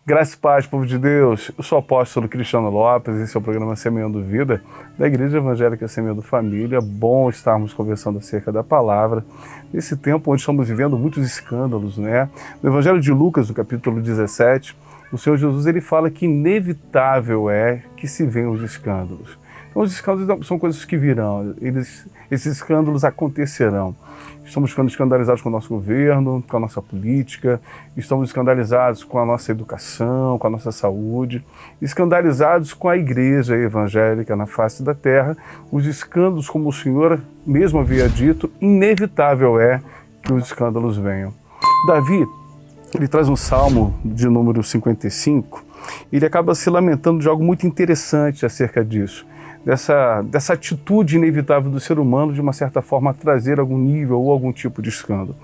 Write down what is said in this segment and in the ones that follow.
Graça e paz, povo de Deus. Eu sou o apóstolo Cristiano Lopes, esse é o programa Semeando Vida, da Igreja Evangélica Semeando Família. Bom estarmos conversando acerca da palavra, nesse tempo onde estamos vivendo muitos escândalos, né? No Evangelho de Lucas, no capítulo 17, o Senhor Jesus ele fala que inevitável é que se venham os escândalos. Então, os escândalos são coisas que virão, esses escândalos acontecerão. Estamos ficando escandalizados com o nosso governo, com a nossa política, estamos escandalizados com a nossa educação, com a nossa saúde, escandalizados com a igreja evangélica na face da terra. Os escândalos, como o Senhor mesmo havia dito, inevitável é que os escândalos venham. Davi, ele traz um salmo de número 55, ele acaba se lamentando de algo muito interessante acerca disso. Dessa atitude inevitável do ser humano de uma certa forma trazer algum nível ou algum tipo de escândalo.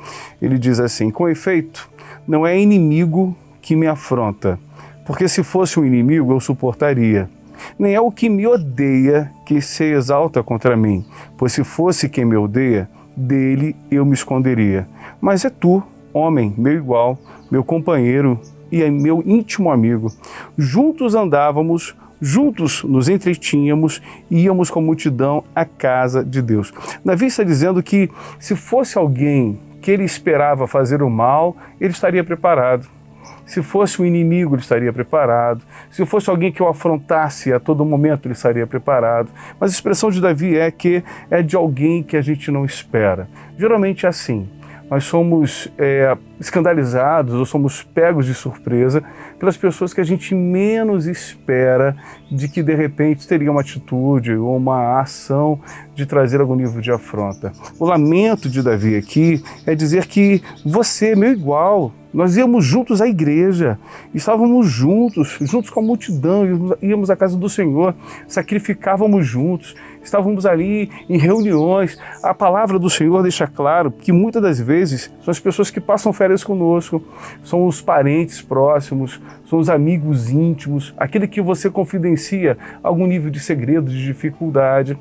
Ele diz assim: com efeito, não é inimigo que me afronta, porque se fosse um inimigo eu suportaria. Nem é o que me odeia que se exalta contra mim, pois se fosse quem me odeia, dele eu me esconderia. Mas é tu, homem, meu igual, meu companheiro e meu íntimo amigo. Juntos andávamos, juntos nos entretínhamos e íamos com a multidão à casa de Deus. Davi está dizendo que se fosse alguém que ele esperava fazer o mal, ele estaria preparado. Se fosse um inimigo, ele estaria preparado. Se fosse alguém que o afrontasse a todo momento, ele estaria preparado. Mas a expressão de Davi é que é de alguém que a gente não espera. Geralmente é assim. Nós somos escandalizados ou somos pegos de surpresa pelas pessoas que a gente menos espera de que de repente teria uma atitude ou uma ação de trazer algum nível de afronta. O lamento de Davi aqui é dizer que você, meu igual, nós íamos juntos à igreja, estávamos juntos com a multidão, íamos à casa do Senhor, sacrificávamos juntos, estávamos ali em reuniões. A palavra do Senhor deixa claro que muitas das vezes são as pessoas que passam férias conosco, são os parentes próximos, são os amigos íntimos, aquele que você confidencia algum nível de segredo, de dificuldade.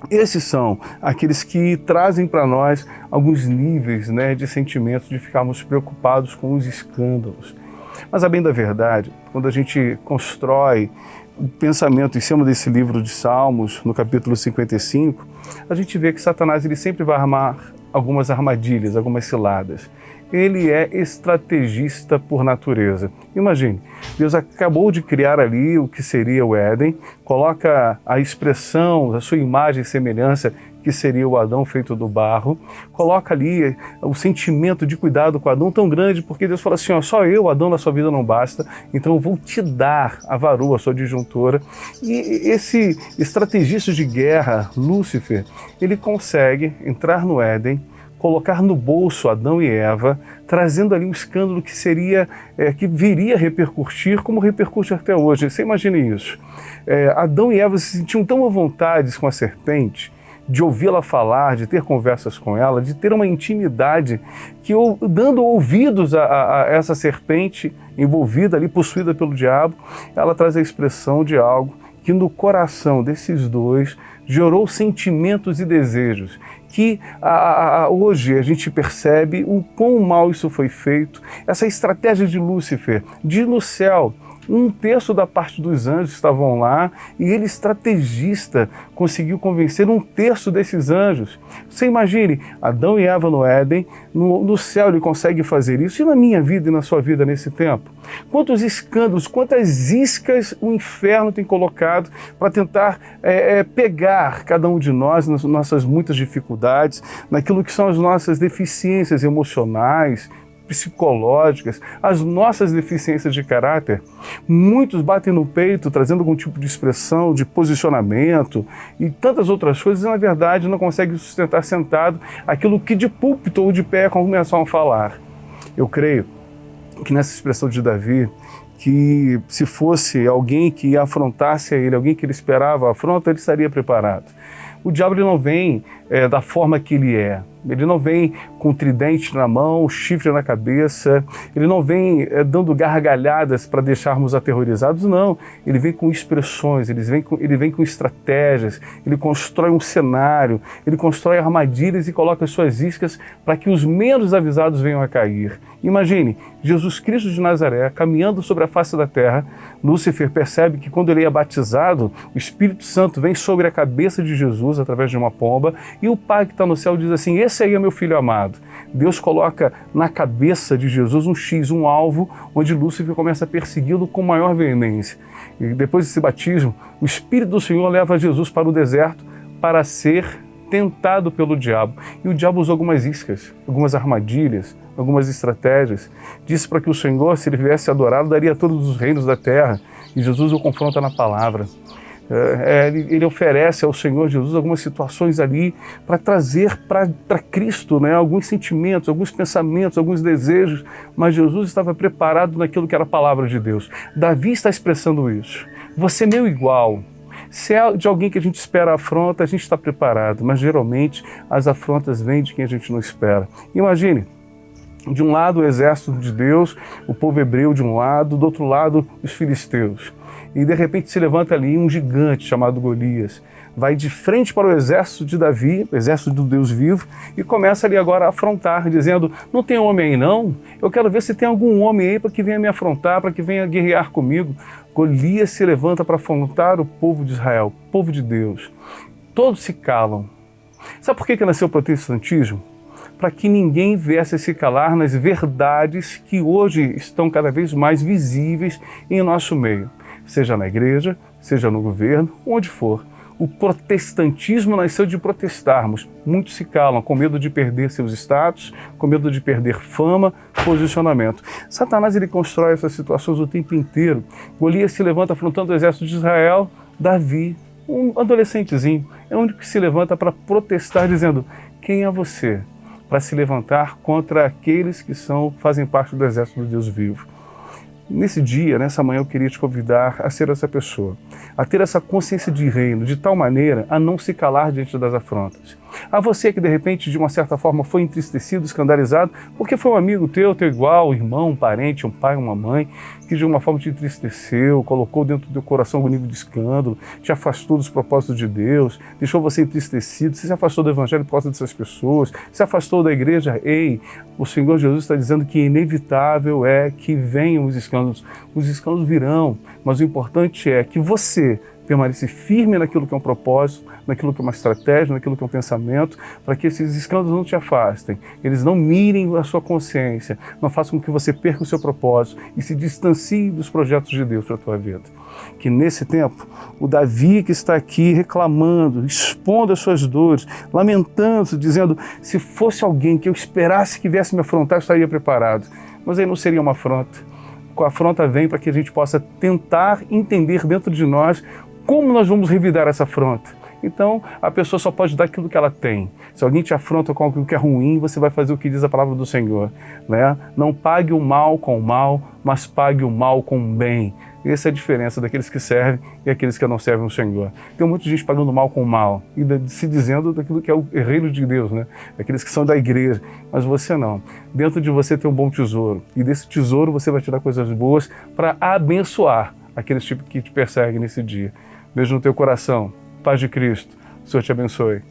Esses são aqueles que trazem para nós alguns níveis, né, de sentimentos de ficarmos preocupados com os escândalos. Mas a bem da verdade, quando a gente constrói o pensamento em cima desse livro de Salmos, no capítulo 55, a gente vê que Satanás ele sempre vai armar algumas armadilhas, algumas ciladas. Ele é estrategista por natureza. Imagine, Deus acabou de criar ali o que seria o Éden, coloca a expressão, a sua imagem e semelhança, que seria o Adão feito do barro, coloca ali o sentimento de cuidado com Adão tão grande, porque Deus fala assim, ó, só eu, Adão, na sua vida não basta, então eu vou te dar a varoa, a sua disjuntora. E esse estrategista de guerra, Lúcifer, ele consegue entrar no Éden, colocar no bolso Adão e Eva, trazendo ali um escândalo que que viria a repercutir como repercute até hoje. Você imagina isso. Adão e Eva se sentiam tão à vontade com a serpente, de ouvi-la falar, de ter conversas com ela, de ter uma intimidade, que dando ouvidos a essa serpente envolvida ali, possuída pelo diabo, ela traz a expressão de algo que no coração desses dois gerou sentimentos e desejos, que hoje a gente percebe o quão mal isso foi feito, essa estratégia de Lúcifer, de no céu, um terço da parte dos anjos estavam lá e ele, estrategista, conseguiu convencer um terço desses anjos. Você imagine, Adão e Eva no Éden, no céu ele consegue fazer isso. E na minha vida e na sua vida nesse tempo? Quantos escândalos, quantas iscas o inferno tem colocado para tentar pegar cada um de nós nas nossas muitas dificuldades, naquilo que são as nossas deficiências emocionais, psicológicas, as nossas deficiências de caráter. Muitos batem no peito trazendo algum tipo de expressão, de posicionamento e tantas outras coisas, e na verdade não conseguem sustentar sentado aquilo que de púlpito ou de pé começam a falar. Eu creio que nessa expressão de Davi, que se fosse alguém que afrontasse a ele, alguém que ele esperava a afronta, ele estaria preparado. O diabo ele não vem da forma que ele é. Ele não vem com tridente na mão, chifre na cabeça, ele não vem dando gargalhadas para deixarmos aterrorizados, não. Ele vem com expressões, ele vem com estratégias, ele constrói um cenário, ele constrói armadilhas e coloca as suas iscas para que os menos avisados venham a cair. Imagine, Jesus Cristo de Nazaré caminhando sobre a face da terra. Lúcifer percebe que quando ele é batizado, o Espírito Santo vem sobre a cabeça de Jesus através de uma pomba, e o Pai que está no céu diz assim: esse aí é meu filho amado. Deus coloca na cabeça de Jesus um X, um alvo, onde Lúcifer começa a persegui-lo com maior veemência. E depois desse batismo, o Espírito do Senhor leva Jesus para o deserto para ser tentado pelo diabo. E o diabo usou algumas iscas, algumas armadilhas, algumas estratégias. Disse para que o Senhor, se ele viesse adorado, daria todos os reinos da terra. E Jesus o confronta na palavra. Ele oferece ao Senhor Jesus algumas situações ali para trazer para Cristo, né, alguns sentimentos, alguns pensamentos, alguns desejos, mas Jesus estava preparado naquilo que era a palavra de Deus. Davi está expressando isso. Você é meu igual. Se é de alguém que a gente espera a afronta, a gente está preparado, mas geralmente as afrontas vêm de quem a gente não espera. Imagine, de um lado o exército de Deus, o povo hebreu de um lado, do outro lado os filisteus. E de repente se levanta ali um gigante chamado Golias, vai de frente para o exército de Davi, o exército do Deus vivo, e começa ali agora a afrontar, dizendo: não tem homem aí não? Eu quero ver se tem algum homem aí para que venha me afrontar, para que venha guerrear comigo. Golias se levanta para afrontar o povo de Israel, o povo de Deus. Todos se calam. Sabe por que nasceu o protestantismo? Para que ninguém viesse a se calar nas verdades que hoje estão cada vez mais visíveis em nosso meio. Seja na igreja, seja no governo, onde for. O protestantismo nasceu de protestarmos. Muitos se calam com medo de perder seus status, com medo de perder fama, posicionamento. Satanás ele constrói essas situações o tempo inteiro. Golias se levanta afrontando o exército de Israel. Davi, um adolescentezinho, é o único que se levanta para protestar, dizendo: quem é você para se levantar contra aqueles que fazem parte do exército do Deus vivo? Nesse dia, nessa manhã, eu queria te convidar a ser essa pessoa, a ter essa consciência de reino, de tal maneira a não se calar diante das afrontas. A você que de repente, de uma certa forma, foi entristecido, escandalizado, porque foi um amigo teu igual, um irmão, um parente, um pai, uma mãe, que de uma forma te entristeceu, colocou dentro do teu coração algum nível de escândalo, te afastou dos propósitos de Deus, deixou você entristecido, você se afastou do evangelho por causa dessas pessoas, se afastou da igreja. Ei, o Senhor Jesus está dizendo que inevitável é que venham os escândalos virão, mas o importante é que você permaneça firme naquilo que é um propósito, naquilo que é uma estratégia, naquilo que é um pensamento, para que esses escândalos não te afastem, eles não mirem a sua consciência, não façam com que você perca o seu propósito e se distancie dos projetos de Deus para a tua vida. Que nesse tempo, o Davi que está aqui reclamando, expondo as suas dores, lamentando, dizendo: se fosse alguém que eu esperasse que viesse me afrontar, eu estaria preparado. Mas aí não seria uma afronta. A afronta vem para que a gente possa tentar entender dentro de nós como nós vamos revidar essa afronta. Então, a pessoa só pode dar aquilo que ela tem. Se alguém te afronta com algo que é ruim, você vai fazer o que diz a palavra do Senhor, né? Não pague o mal com o mal, mas pague o mal com o bem. Essa é a diferença daqueles que servem e aqueles que não servem o Senhor. Tem muita gente pagando mal com o mal e se dizendo daquilo que é o reino de Deus, né? Aqueles que são da igreja, mas você não. Dentro de você tem um bom tesouro e desse tesouro você vai tirar coisas boas para abençoar aqueles que te perseguem nesse dia. Beijo no teu coração. Paz de Cristo. O Senhor te abençoe.